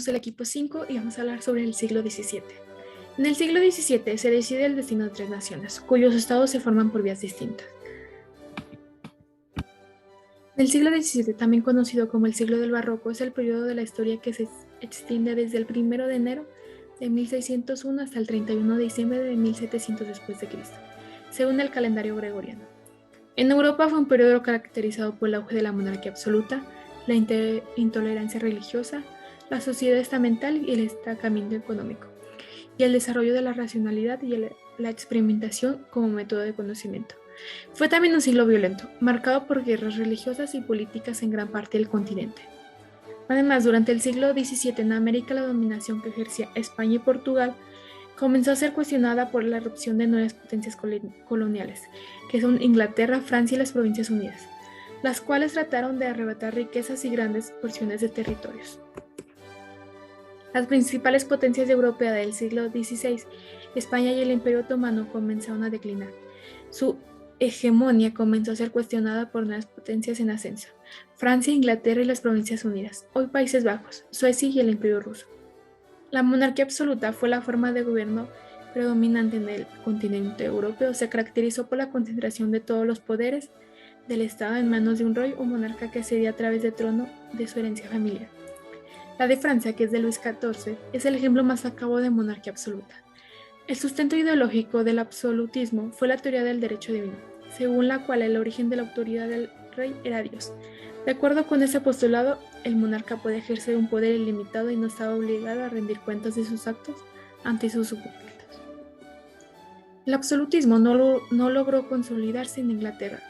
del equipo 5 y vamos a hablar sobre el siglo XVII. En el siglo XVII se decide el destino de tres naciones, cuyos estados se forman por vías distintas. El siglo XVII, también conocido como el siglo del Barroco, es el periodo de la historia que se extiende desde el 1 de enero de 1601 hasta el 31 de diciembre de 1700 después de Cristo, según el calendario gregoriano. En Europa fue un periodo caracterizado por el auge de la monarquía absoluta, la intolerancia religiosa, la sociedad estamental y el estancamiento económico, y el desarrollo de la racionalidad y la experimentación como método de conocimiento. Fue también un siglo violento, marcado por guerras religiosas y políticas en gran parte del continente. Además, durante el siglo XVII en América la dominación que ejercía España y Portugal comenzó a ser cuestionada por la erupción de nuevas potencias coloniales, que son Inglaterra, Francia y las Provincias Unidas, las cuales trataron de arrebatar riquezas y grandes porciones de territorios. Las principales potencias europeas del siglo XVI, España y el Imperio Otomano, comenzaron a declinar. Su hegemonía comenzó a ser cuestionada por nuevas potencias en ascenso: Francia, Inglaterra y las Provincias Unidas, hoy Países Bajos, Suecia y el Imperio Ruso. La monarquía absoluta fue la forma de gobierno predominante en el continente europeo. Se caracterizó por la concentración de todos los poderes del Estado en manos de un rey o monarca que accedía a través del trono de su herencia familiar. La de Francia, que es de Luis XIV, es el ejemplo más acabado de monarquía absoluta. El sustento ideológico del absolutismo fue la teoría del derecho divino, según la cual el origen de la autoridad del rey era Dios. De acuerdo con ese postulado, el monarca podía ejercer un poder ilimitado y no estaba obligado a rendir cuentas de sus actos ante sus súbditos. El absolutismo no logró consolidarse en Inglaterra,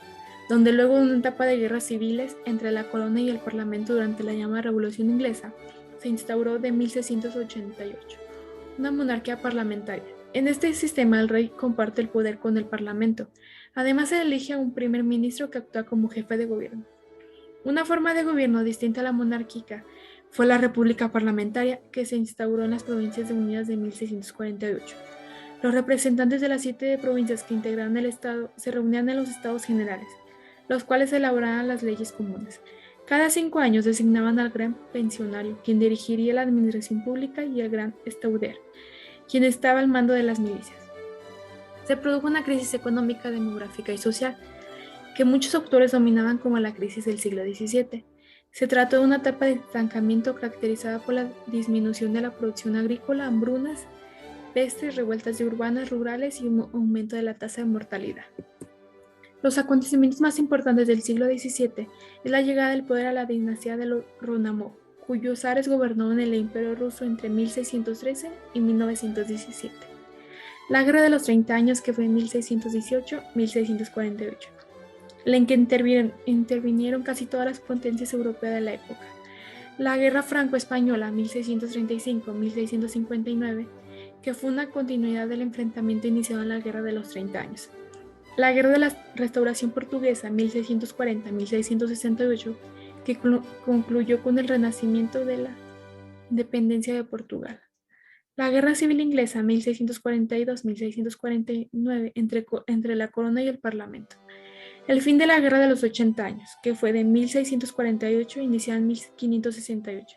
donde luego de una etapa de guerras civiles entre la corona y el parlamento durante la llamada Revolución Inglesa, se instauró de 1688 una monarquía parlamentaria. En este sistema el rey comparte el poder con el parlamento. Además se elige a un primer ministro que actúa como jefe de gobierno. Una forma de gobierno distinta a la monárquica fue la república parlamentaria, que se instauró en las Provincias Unidas de 1648. Los representantes de las 7 provincias que integraron el Estado se reunían en los Estados Generales, los cuales elaboraban las leyes comunes. Cada 5 años designaban al gran pensionario, quien dirigiría la administración pública, y el gran estauder, quien estaba al mando de las milicias. Se produjo una crisis económica, demográfica y social, que muchos autores dominaban como la crisis del siglo XVII. Se trató de una etapa de estancamiento caracterizada por la disminución de la producción agrícola, hambrunas, pestes, revueltas urbanas, rurales y un aumento de la tasa de mortalidad. Los acontecimientos más importantes del siglo XVII es la llegada del poder a la dinastía de los Romanov, cuyos zares gobernaron el Imperio Ruso entre 1613 y 1917. La Guerra de los 30 Años, que fue en 1618-1648, en que intervinieron casi todas las potencias europeas de la época. La Guerra Franco-Española, 1635-1659, que fue una continuidad del enfrentamiento iniciado en la Guerra de los 30 Años. La Guerra de la Restauración Portuguesa, 1640-1668, que concluyó con el renacimiento de la independencia de Portugal. La Guerra Civil Inglesa, 1642-1649, entre la corona y el parlamento. El fin de la Guerra de los 80 Años, que fue de 1648 iniciada en 1568,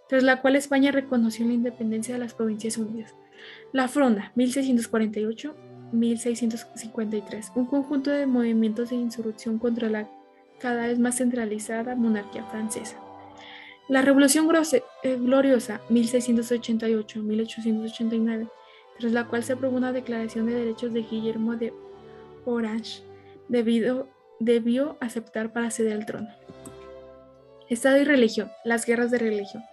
tras la cual España reconoció la independencia de las Provincias Unidas. La Fronda, 1648-1653, un conjunto de movimientos de insurrección contra la cada vez más centralizada monarquía francesa. La Revolución Gloriosa, 1688-1889, tras la cual se aprobó una declaración de derechos de Guillermo de Orange, debió aceptar para acceder al trono. Estado y religión, las guerras de religión.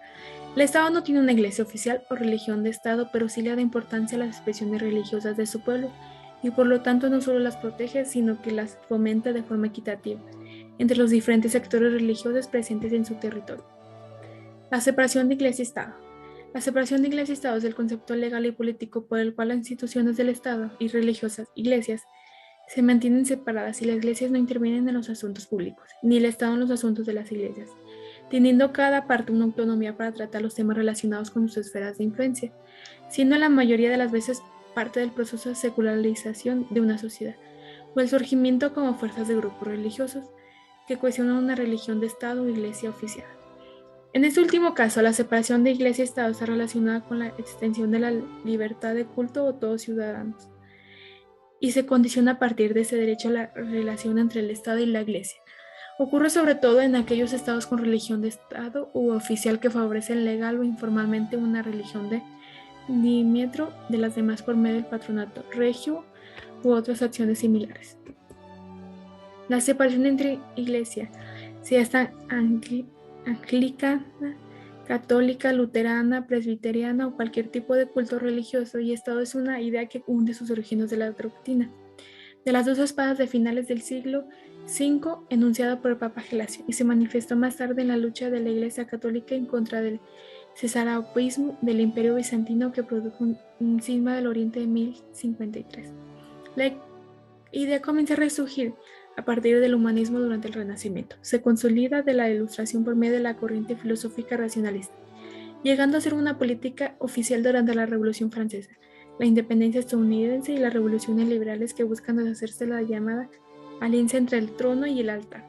El Estado no tiene una iglesia oficial o religión de Estado, pero sí le da importancia a las expresiones religiosas de su pueblo, y por lo tanto no solo las protege, sino que las fomenta de forma equitativa entre los diferentes sectores religiosos presentes en su territorio. La separación de Iglesia y Estado. La separación de Iglesia y Estado es el concepto legal y político por el cual las instituciones del Estado y religiosas, iglesias, se mantienen separadas y las iglesias no intervienen en los asuntos públicos, ni el Estado en los asuntos de las iglesias, teniendo cada parte una autonomía para tratar los temas relacionados con sus esferas de influencia, siendo la mayoría de las veces parte del proceso de secularización de una sociedad, o el surgimiento como fuerzas de grupos religiosos que cuestionan una religión de Estado o iglesia oficial. En este último caso, la separación de Iglesia y Estado está relacionada con la extensión de la libertad de culto a todos ciudadanos y se condiciona a partir de ese derecho a la relación entre el Estado y la Iglesia. Ocurre sobre todo en aquellos estados con religión de Estado u oficial que favorecen legal o informalmente una religión de dimetro de las demás por medio del patronato regio u otras acciones similares. La separación entre iglesia, sea esta anglicana, católica, luterana, presbiteriana o cualquier tipo de culto religioso y Estado, es una idea que hunde sus orígenes de la doctrina de las dos espadas de finales del siglo V, enunciada por el Papa Gelasio, y se manifestó más tarde en la lucha de la Iglesia Católica en contra del cesaraupismo del Imperio Bizantino, que produjo un cisma del Oriente de 1053. La idea comienza a resurgir a partir del humanismo durante el Renacimiento. Se consolida de la Ilustración por medio de la corriente filosófica racionalista, llegando a ser una política oficial durante la Revolución Francesa, la independencia estadounidense y las revoluciones liberales que buscan deshacerse de la llamada alianza entre el trono y el altar.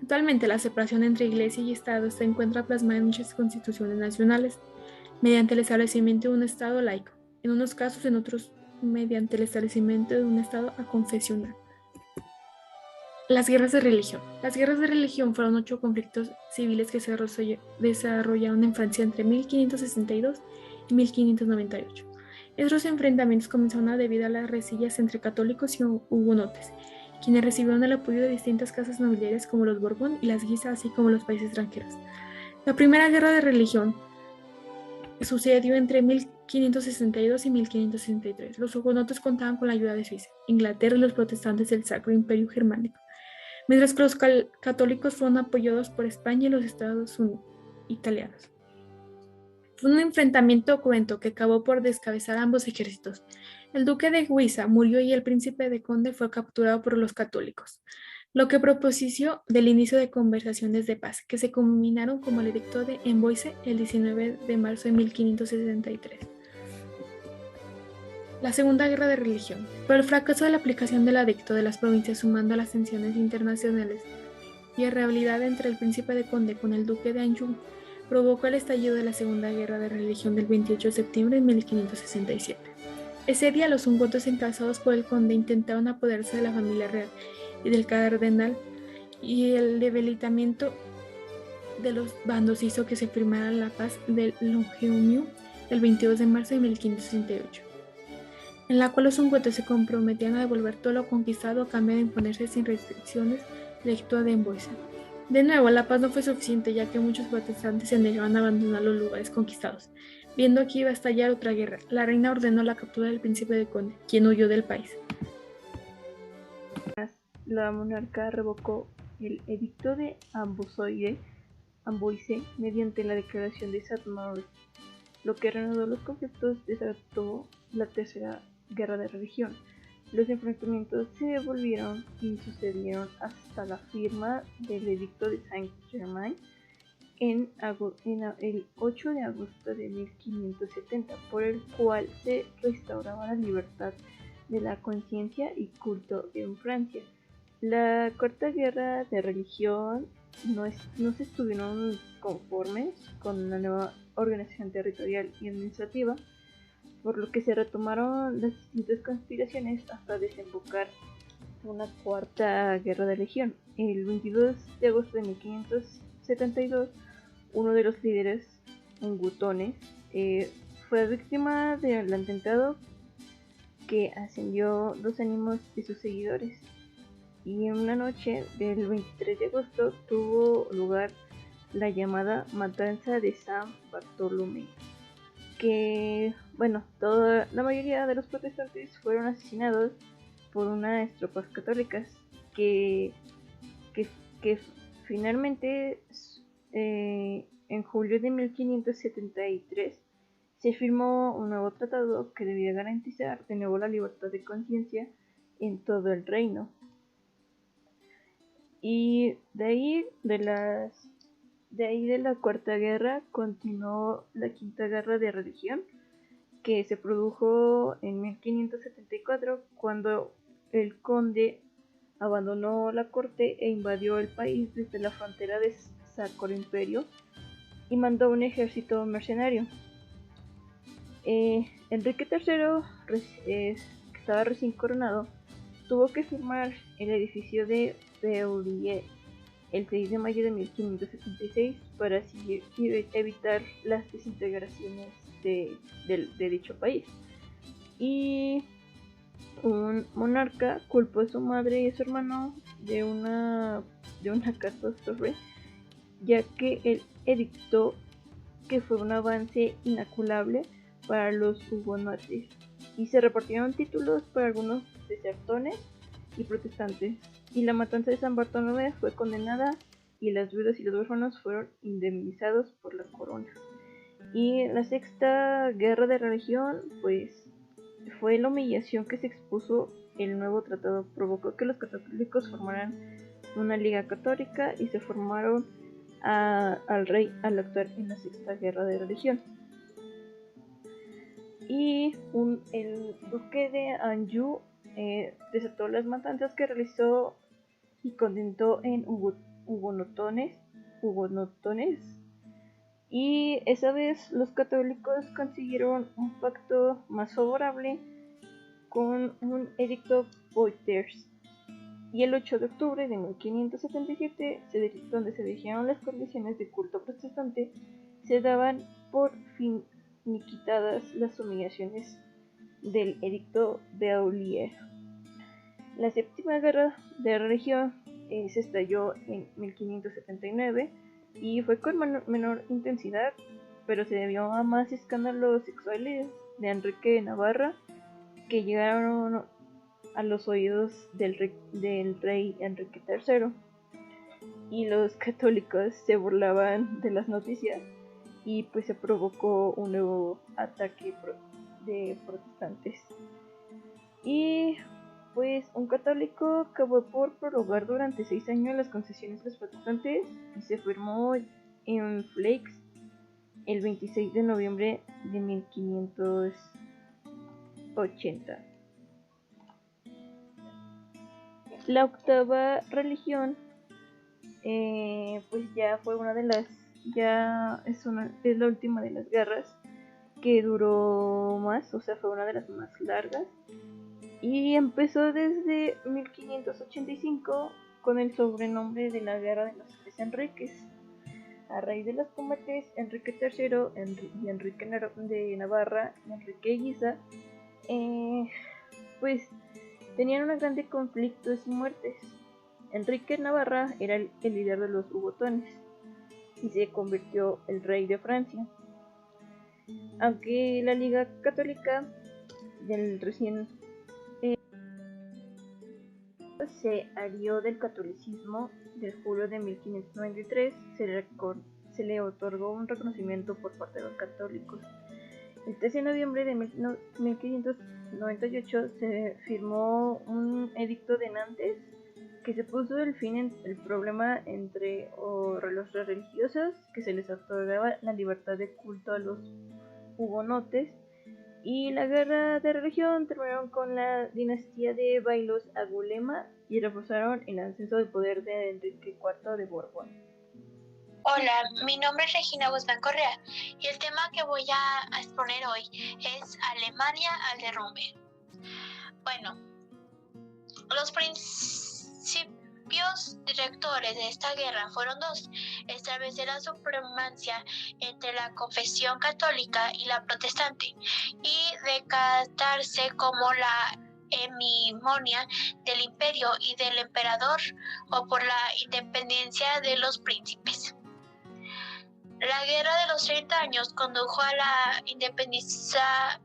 Actualmente, la separación entre Iglesia y Estado se encuentra plasmada en muchas constituciones nacionales, mediante el establecimiento de un Estado laico, en unos casos, en otros mediante el establecimiento de un Estado aconfesional. Las guerras de religión. Las guerras de religión fueron 8 conflictos civiles que se desarrollaron en Francia entre 1562 y 1598. Estos enfrentamientos comenzaron debido a las rencillas entre católicos y hugonotes, quienes recibieron el apoyo de distintas casas nobiliarias como los Borbón y las Guisa, así como los países extranjeros. La primera guerra de religión sucedió entre 1562 y 1563. Los hugonotes contaban con la ayuda de Suiza, Inglaterra y los protestantes del Sacro Imperio Germánico, mientras que los católicos fueron apoyados por España y los Estados Unidos italianos. Fue un enfrentamiento cruento que acabó por descabezar a ambos ejércitos. El duque de Guisa murió y el príncipe de Conde fue capturado por los católicos, lo que propició del inicio de conversaciones de paz, que se culminaron como el edicto de Amboise el 19 de marzo de 1563. La Segunda Guerra de Religión. Por el fracaso de la aplicación del edicto de las provincias, sumando a las tensiones internacionales y la rivalidad entre el príncipe de Conde con el duque de Anjou, provocó el estallido de la Segunda Guerra de Religión del 28 de septiembre de 1567. Ese día, los hugonotes encabezados por el conde intentaron apoderarse de la familia real y del cardenal, y el debilitamiento de los bandos hizo que se firmara la paz de Longjumeau el 22 de marzo de 1568, en la cual los hugonotes se comprometían a devolver todo lo conquistado a cambio de imponerse sin restricciones el edicto de Amboise. De nuevo, la paz no fue suficiente, ya que muchos protestantes se negaban a abandonar los lugares conquistados. Viendo que iba a estallar otra guerra, la reina ordenó la captura del príncipe de Conde, quien huyó del país. La monarca revocó el edicto de Amboise mediante la declaración de Saint-Maurice, lo que reanudó los conflictos y desató la Tercera Guerra de Religión. Los enfrentamientos se volvieron y sucedieron hasta la firma del edicto de Saint-Germain en el 8 de agosto de 1570, por el cual se restauraba la libertad de la conciencia y culto en Francia. La Cuarta Guerra de Religión no se estuvieron conformes con la nueva organización territorial y administrativa, por lo que se retomaron las distintas conspiraciones hasta desembocar una Cuarta Guerra de Religión. El 22 de agosto de 1572, uno de los líderes hugonotes fue víctima del atentado que ascendió los ánimos de sus seguidores, y en una noche del 23 de agosto tuvo lugar la llamada Matanza de San Bartolomé, que, la mayoría de los protestantes fueron asesinados por unas tropas católicas que finalmente, en julio de 1573, se firmó un nuevo tratado que debía garantizar de nuevo la libertad de conciencia en todo el reino. Y de ahí de la Cuarta Guerra continuó la Quinta Guerra de Religión, que se produjo en 1574, cuando el conde abandonó la corte e invadió el país desde la frontera del Sacro Imperio y mandó un ejército mercenario. Enrique III, que estaba recién coronado, tuvo que firmar el edificio de Beaulieu el 6 de mayo de 1576 para así evitar las desintegraciones de dicho país. Y un monarca culpó a su madre y a su hermano de una catástrofe, ya que él edictó que fue un avance inaculable para los hugonotes y se repartieron títulos para algunos desertones y protestantes, y la matanza de San Bartolomé fue condenada y las viudas y los huérfanos fueron indemnizados por la corona. Y la sexta guerra de religión pues fue la humillación que se expuso el nuevo tratado, provocó que los católicos formaran una liga católica y se formaron al rey al actuar en la sexta guerra de religión. Y el duque de Anjou desató las matanzas que realizó y condenó en hugonotones, y esa vez los católicos consiguieron un pacto más favorable con un edicto Poitiers, y el 8 de octubre de 1577, donde se dijeron las condiciones de culto protestante, se daban por finiquitadas las humillaciones del edicto Beaulieu. La séptima guerra de religión se estalló en 1579 y fue con menor intensidad, pero se debió a más escándalos sexuales de Enrique de Navarra que llegaron a los oídos del rey Enrique III, y los católicos se burlaban de las noticias y pues se provocó un nuevo ataque de protestantes. Y pues un católico acabó por prorrogar durante 6 años las concesiones de los protestantes y se firmó en Fleix el 26 de noviembre de 1580. La octava religión pues ya fue una de las, es la última de las guerras que duró más, o sea, fue una de las más largas, y empezó desde 1585 con el sobrenombre de la Guerra de los Tres Enriques. A raíz de los combates, Enrique III y Enrique de Navarra y Enrique Guisa pues tenían una grande conflictos y muertes. Enrique Navarra era el líder de los hugotones y se convirtió el rey de Francia. Aunque la Liga Católica del recién se alió del catolicismo del julio de 1593, se le otorgó un reconocimiento por parte de los católicos. El 13 de noviembre de 1598 se firmó un edicto de Nantes que se puso el fin en el problema entre los religiosos, que se les otorgaba la libertad de culto a los hugonotes, y la guerra de religión terminaron con la dinastía de Valois-Angulema y reforzaron el ascenso del poder de Enrique IV de Borbón. Hola, mi nombre es Regina Guzmán Correa y el tema que voy a exponer hoy es Alemania al derrumbe. Bueno, los principios directores de esta guerra fueron dos: establecer la supremacia entre la confesión católica y la protestante y decatarse como la hegemonía del imperio y del emperador, o por la independencia de los príncipes. La Guerra de los 30 años condujo a la independencia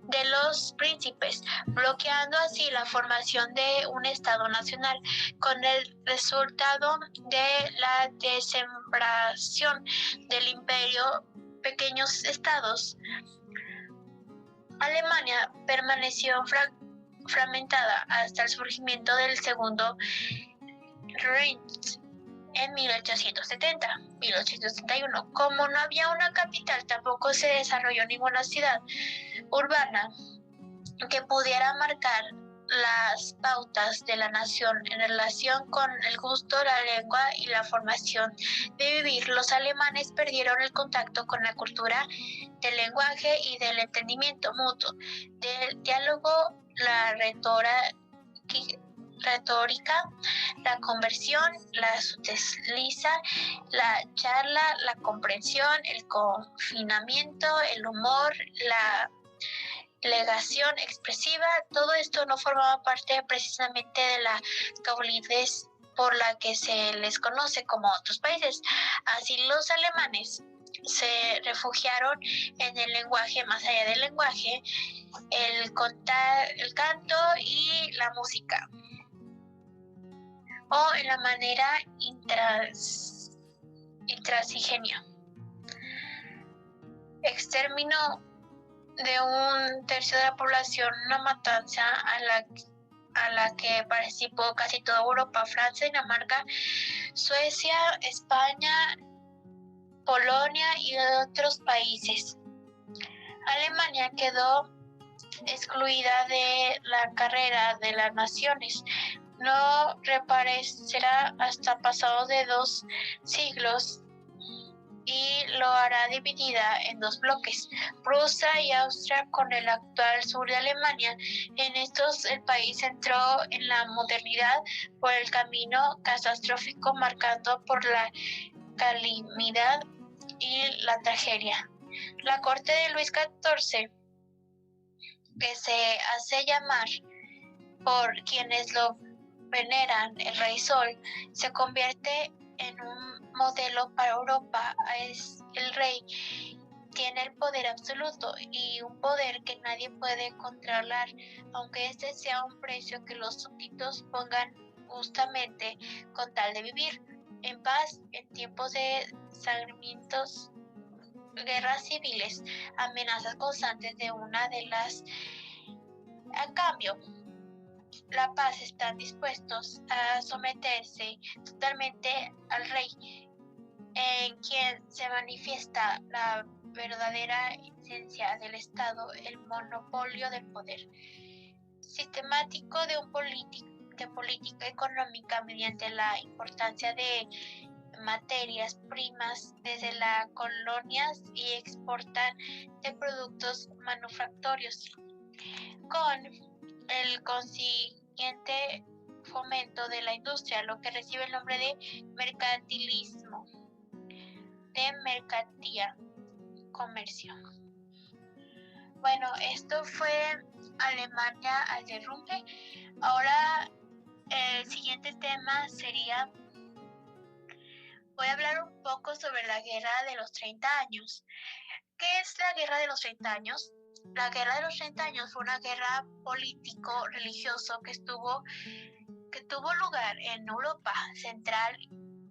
de los príncipes, bloqueando así la formación de un Estado nacional, con el resultado de la desmembración del imperio pequeños estados. Alemania permaneció fragmentada hasta el surgimiento del Segundo Reich en 1870-1871. Como no había una capital, tampoco se desarrolló ninguna ciudad urbana que pudiera marcar las pautas de la nación en relación con el gusto, la lengua y la formación de vivir. Los alemanes perdieron el contacto con la cultura del lenguaje y del entendimiento mutuo, del diálogo, la retórica, la conversión, la suteliza, la charla, la comprensión, el confinamiento, el humor, la legación expresiva. Todo esto no formaba parte precisamente de la calidez por la que se les conoce como otros países. Así los alemanes se refugiaron en el lenguaje, más allá del lenguaje, el canto y la música, o en la manera intransigenia. Exterminó de un tercio de la población, una matanza a la que participó casi toda Europa: Francia, Dinamarca, Suecia, España, Polonia y otros países. Alemania quedó excluida de la carrera de las naciones. No reaparecerá hasta pasados de 2 siglos y lo hará dividida en 2 bloques, Prusia y Austria, con el actual sur de Alemania. En estos el país entró en la modernidad por el camino catastrófico marcado por la calamidad y la tragedia. La corte de Luis XIV, que se hace llamar por quienes lo veneran el Rey Sol, se convierte en un modelo para Europa. El rey tiene el poder absoluto y un poder que nadie puede controlar, aunque este sea un precio que los súbditos pongan justamente con tal de vivir en paz en tiempos de sangrientos, guerras civiles, amenazas constantes de una de las. A cambio, la paz, están dispuestos a someterse totalmente al rey, en quien se manifiesta la verdadera esencia del Estado, el monopolio del poder sistemático de política económica mediante la importancia de materias primas desde las colonias y exportan de productos manufacturios, con el consiguiente fomento de la industria, lo que recibe el nombre de mercantilismo, de mercantía, comercio. Bueno, esto fue Alemania al derrumbe. Ahora el siguiente tema sería, voy a hablar un poco sobre la Guerra de los 30 años. ¿Qué es la Guerra de los 30 años? La Guerra de los 30 años fue una guerra político-religioso que tuvo lugar en Europa Central,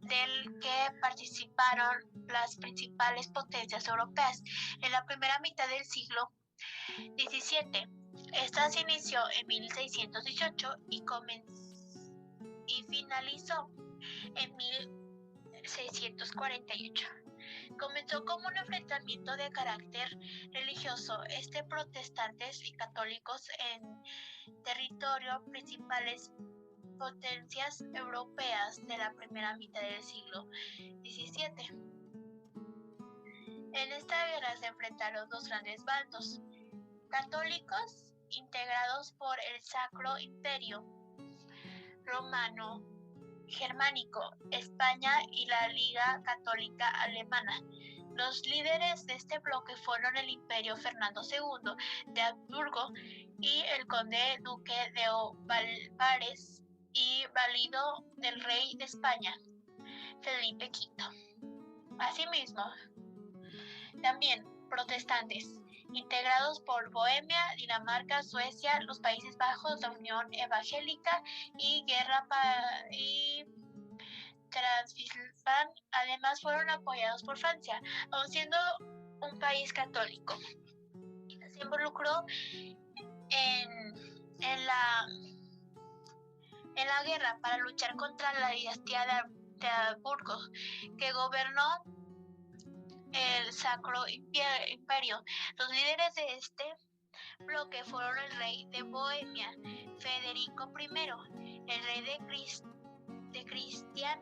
del que participaron las principales potencias europeas en la primera mitad del siglo XVII. Esta se inició en 1618 y finalizó en 1648. Comenzó como un enfrentamiento de carácter religioso protestantes y católicos en territorio principales potencias europeas de la primera mitad del siglo XVII. En esta guerra se enfrentaron 2 grandes bandos: católicos, integrados por el Sacro Imperio Romano Germánico, España, y la Liga Católica Alemana. Los líderes de este bloque fueron el Imperio Fernando II de Habsburgo y el conde duque de Olivares y valido del rey de España, Felipe V. Asimismo, también protestantes, integrados por Bohemia, Dinamarca, Suecia, los Países Bajos, la Unión Evangélica y Transilvania. Además fueron apoyados por Francia, aun siendo un país católico. Se involucró en la guerra para luchar contra la dinastía de Habsburgo, que gobernó el Sacro Imperio. Los líderes de este bloque fueron el rey de Bohemia, Federico I, el rey de Cristian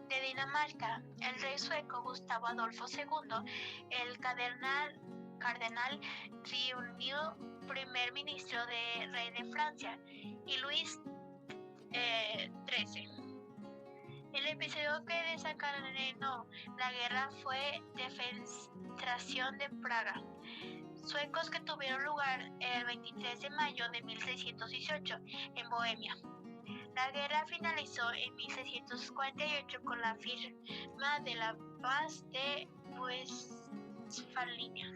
de Dinamarca, el rey sueco Gustavo Adolfo II, el cardenal Riunio, primer ministro de rey de Francia, y Luis XIII. El episodio que desencadenó la guerra fue Defenestración de Praga, suecos, que tuvieron lugar el 23 de mayo de 1618 en Bohemia. La guerra finalizó en 1648 con la firma de la Paz de Westfalia.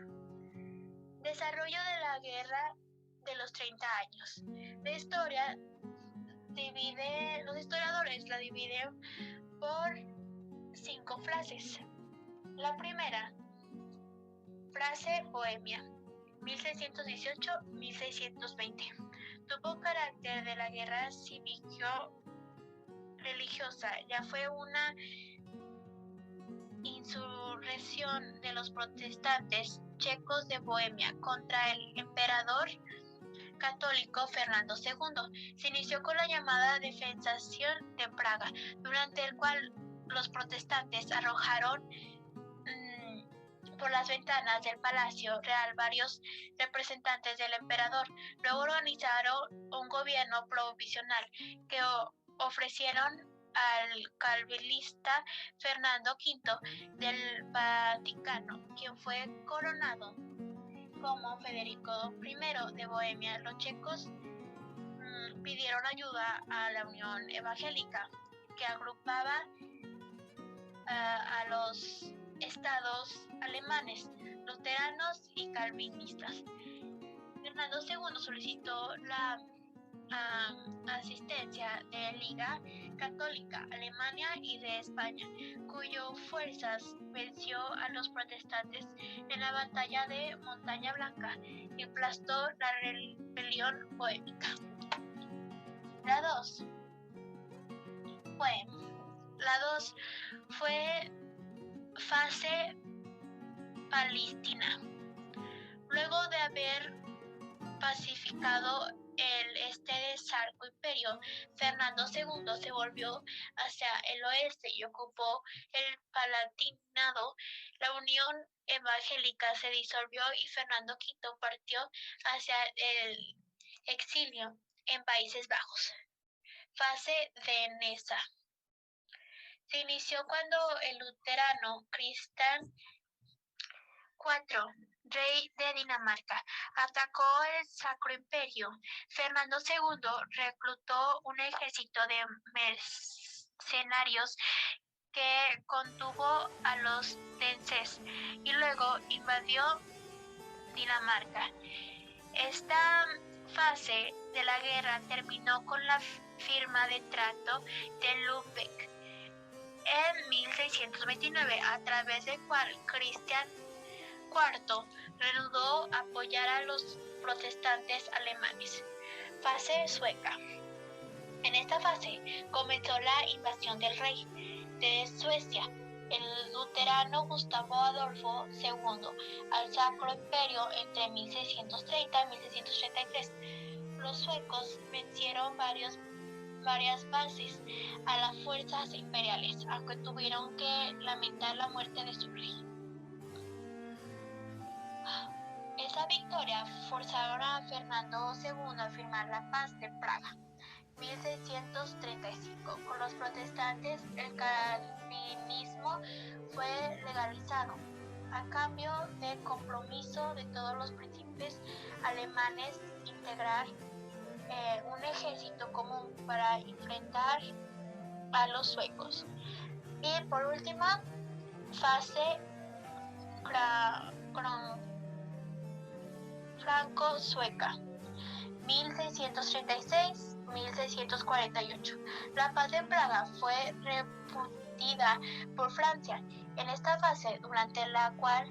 Desarrollo de la Guerra de los 30 años. Los historiadores la dividen por 5 frases. La primera frase: Bohemia, 1618-1620. Tuvo carácter de la guerra cívico-religiosa, ya fue una insurrección de los protestantes checos de Bohemia contra el emperador católico Fernando II. Se inició con la llamada Defenestración de Praga, durante el cual los protestantes arrojaron por las ventanas del Palacio Real varios representantes del emperador. Luego organizaron un gobierno provisional que ofrecieron al carmelita Fernando V del Vaticano, quien fue coronado como Federico I de Bohemia. Los checos pidieron ayuda a la Unión Evangélica, que agrupaba a los estados alemanes, luteranos y calvinistas. Fernando II solicitó la asistencia de Liga Católica, Alemania y de España, cuyas fuerzas venció a los protestantes en la batalla de Montaña Blanca y aplastó la rebelión bohémica. La 2 fue fase palestina. Luego de haber pacificado el este del Sacro Imperio, Fernando II se volvió hacia el oeste y ocupó el Palatinado. La Unión Evangélica se disolvió y Fernando V partió hacia el exilio en Países Bajos. Fase de Neza. Se inició cuando el luterano Cristian IV, rey de Dinamarca, atacó el Sacro Imperio. Fernando II reclutó un ejército de mercenarios que contuvo a los denses y luego invadió Dinamarca. Esta fase de la guerra terminó con la firma de Trato de Lübeck en 1629, a través del cual Cristian IV reanudó apoyar a los protestantes alemanes. Fase sueca. En esta fase comenzó la invasión del rey de Suecia, el luterano Gustavo Adolfo II, al Sacro Imperio entre 1630 y 1633. Los suecos vencieron varias bases a las fuerzas imperiales, aunque tuvieron que lamentar la muerte de su rey. Esa victoria forzaron a Fernando II a firmar la Paz de Praga, 1635. Con los protestantes, el calvinismo fue legalizado, a cambio de compromiso de todos los príncipes alemanes integrar un ejército común para enfrentar a los suecos. Y por última, fase franco-sueca, 1636-1648. La Paz de Praga fue repudiada por Francia. En esta fase, durante la cual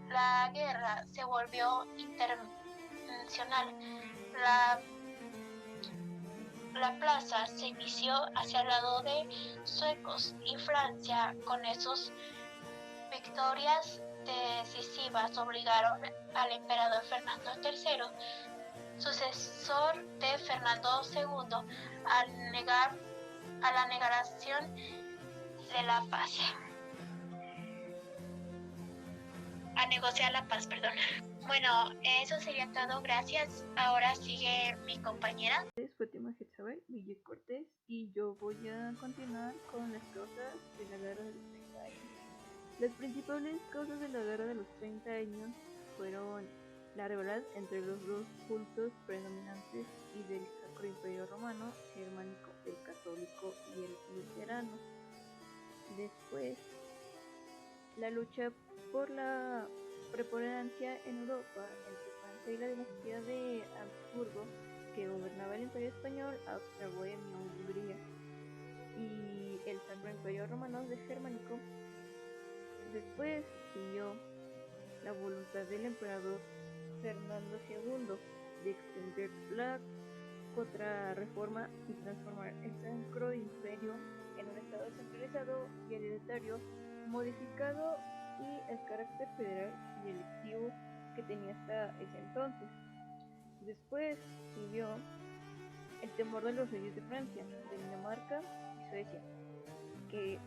la guerra se volvió internacional, la plaza se inició hacia el lado de suecos y Francia con esos victorias decisivas obligaron al emperador Fernando III, sucesor de Fernando II, a la negación de la paz. A negociar la paz, perdón. Bueno, eso sería todo, gracias. Ahora sigue mi compañera. Fátima Jezabel Ville Cortés y yo voy a continuar con las causas de la Guerra de los 30 años. Las principales causas de la Guerra de los 30 años fueron la rivalidad entre los dos cultos predominantes y del Sacro Imperio Romano, germánico, el católico y el luterano. Después, la lucha por la preponderancia en Europa entre Francia y la dinastía de Habsburgo, que gobernaba el Imperio Español, Austria, Bohemia, Hungría, y el Sacro Imperio Romano de Germánico. Después siguió la voluntad del emperador Fernando II de extender la contrarreforma y transformar el Sacro Imperio en un estado centralizado y hereditario, modificado y el carácter federal y electivo que tenía hasta ese entonces. Después siguió el temor de los reyes de Francia, de Dinamarca y Suecia, que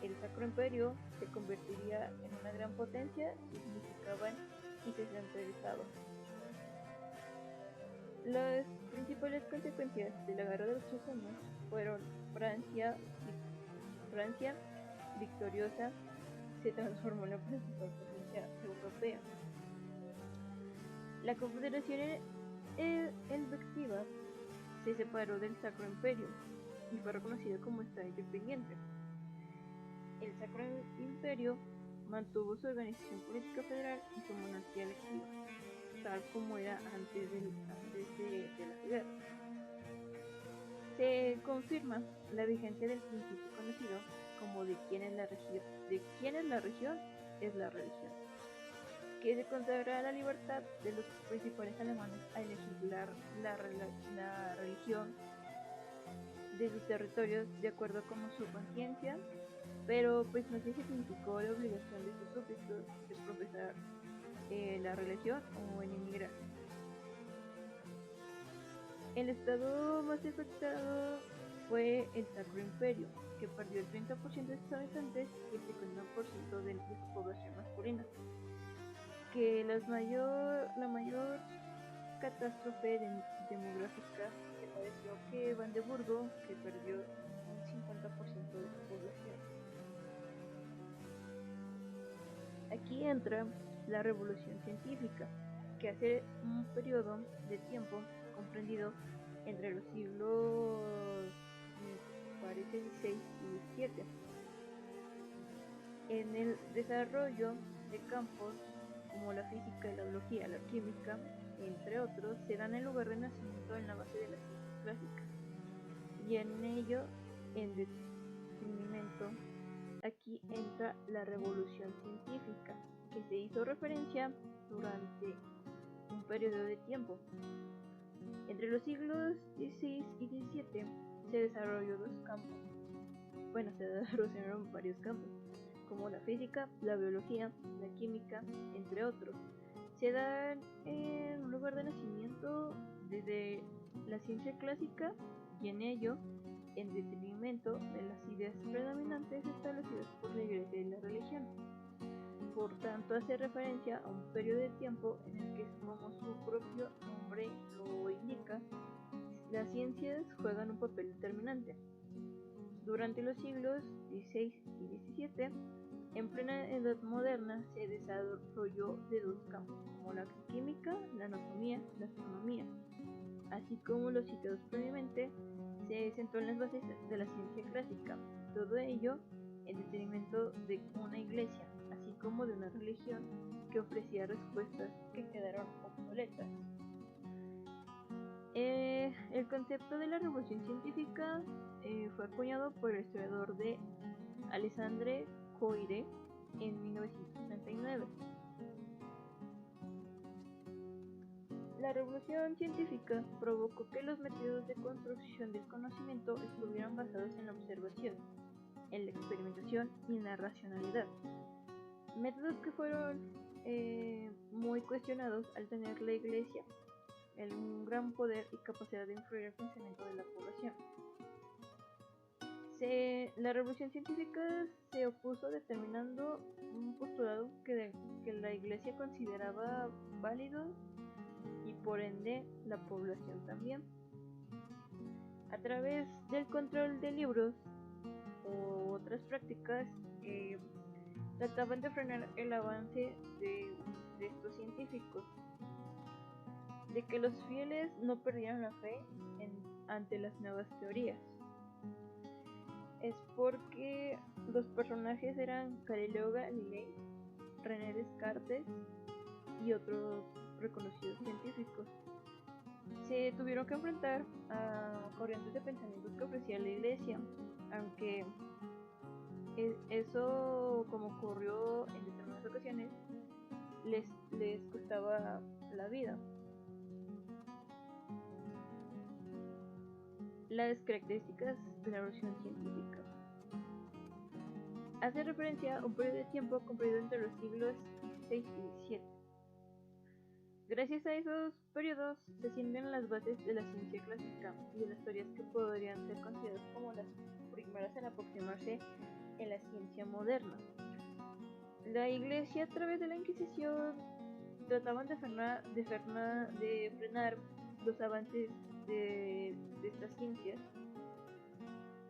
el Sacro Imperio se convertiría en una gran potencia si se unificaban y se centralizaban. Las principales consecuencias de la Guerra de los 3 años fueron Francia victoriosa se transformó en la principal potencia europea. La Confederación Helvética se separó del Sacro Imperio y fue reconocida como Estado independiente. El Sacro Imperio mantuvo su organización política federal y su monarquía electiva, tal como era antes de la guerra. Se confirma la vigencia del principio conocido como de quién es la región es la religión, que se consagra la libertad de los principales alemanes a elegir la religión de sus territorios de acuerdo con su conciencia, pero pues no se significó la obligación de sus súbditos de profesar la religión o en emigrar. El estado más afectado fue el Sacro Imperio, que perdió el 30% de sus habitantes y el 50% de su población masculina. Que la mayor catástrofe demográfica que padeció que Brandeburgo, que perdió un 50% de su población. Aquí entra la revolución científica, que hace un periodo de tiempo comprendido entre los siglos 16 y 17. En el desarrollo de campos como la física, la biología, la química, entre otros, se dan el lugar de nacimiento en la base de la ciencia clásica, y en ello, en detrimento, aquí entra la revolución científica, que se hizo referencia durante un periodo de tiempo. Entre los siglos XVI y XVII se desarrollaron varios campos, como la física, la biología, la química, entre otros. Se dan en un lugar de nacimiento desde la ciencia clásica y en ello, en detrimento de las ideas predominantes establecidas por la Iglesia y la religión. Por tanto, hace referencia a un periodo de tiempo en el que, como su propio nombre lo indica, las ciencias juegan un papel determinante. Durante los siglos XVI y XVII, en plena edad moderna, se desarrolló de dos campos, como la química, la anatomía, la astronomía. Así como los citados previamente, se centró en las bases de la ciencia clásica, todo ello en detrimento de una iglesia, así como de una religión que ofrecía respuestas que quedaron obsoletas. El concepto de la revolución científica fue acuñado por el historiador de Alexandre Koyré en 1939. La revolución científica provocó que los métodos de construcción del conocimiento estuvieran basados en la observación, en la experimentación y en la racionalidad. Métodos que fueron muy cuestionados al tener la Iglesia un gran poder y capacidad de influir en el pensamiento de la población. La revolución científica se opuso determinando un postulado que la Iglesia consideraba válido y por ende la población también. A través del control de libros o otras prácticas trataban de frenar el avance de estos científicos, de que los fieles no perdieran la fe ante las nuevas teorías. Es porque los personajes eran Galileo Galilei, René Descartes y otros reconocidos científicos. Se tuvieron que enfrentar a corrientes de pensamientos que ofrecía la Iglesia, aunque eso, como ocurrió en determinadas ocasiones, les costaba la vida. Las características de la revolución científica. Hace referencia a un periodo de tiempo comprendido entre los siglos XVI y XVII. Gracias a esos periodos se sienten las bases de la ciencia clásica y de las teorías que podrían ser consideradas como las primeras en aproximarse en la ciencia moderna. La Iglesia, a través de la Inquisición, trataban de frenar los avances de estas ciencias,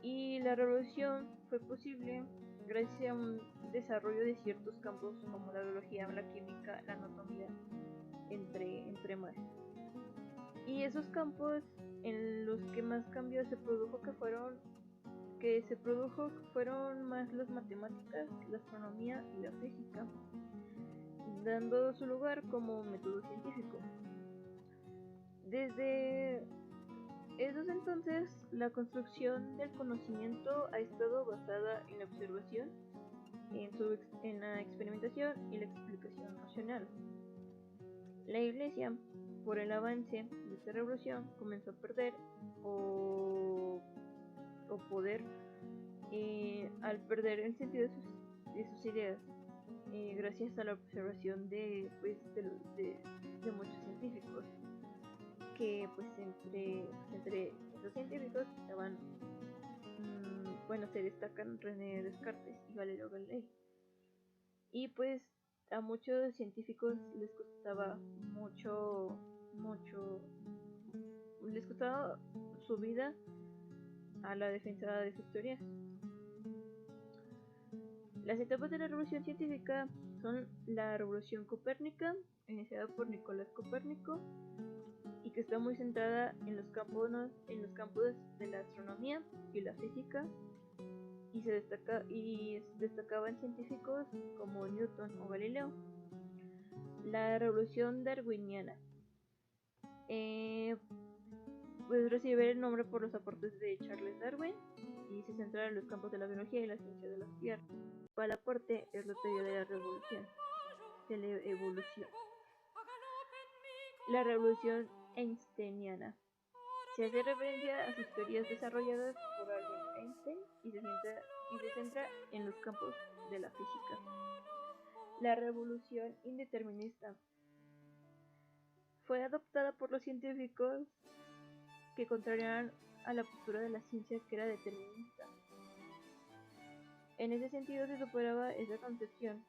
y la revolución fue posible gracias a un desarrollo de ciertos campos como la biología, la química, la anatomía, entre más. Y esos campos en los que más cambios se produjo fueron más las matemáticas, la astronomía y la física, dando su lugar como método científico. Desde esos entonces, la construcción del conocimiento ha estado basada en la observación, en la experimentación y la explicación racional. La Iglesia, por el avance de esta revolución, comenzó a perder o poder al perder el sentido de sus ideas, gracias a la observación de muchos científicos, que pues entre esos científicos estaban, se destacan René Descartes y Galileo Galilei. Y pues a muchos científicos les costaba les costaba su vida a la defensa de sus teorías. Las etapas de la revolución científica son la revolución copérnica, iniciada por Nicolás Copérnico, y que está muy centrada en los campos de la astronomía y la física, y destacaban científicos como Newton o Galileo. La revolución darwiniana pues recibe el nombre por los aportes de Charles Darwin y se centra en los campos de la biología y la ciencia de la Tierra. Para el aporte es la teoría de la evolución. La revolución einsteiniana se hace referencia a sus teorías desarrolladas por Albert Einstein y se centra en los campos de la física. La revolución indeterminista fue adoptada por los científicos que contrariaban a la postura de la ciencia, que era determinista. En ese sentido se superaba esa concepción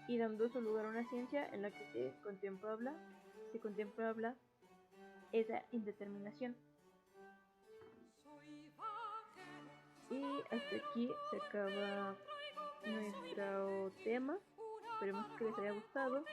y dando su lugar a una ciencia en la que se contemplaba esa indeterminación. Y hasta aquí se acaba nuestro tema. Esperemos que les haya gustado.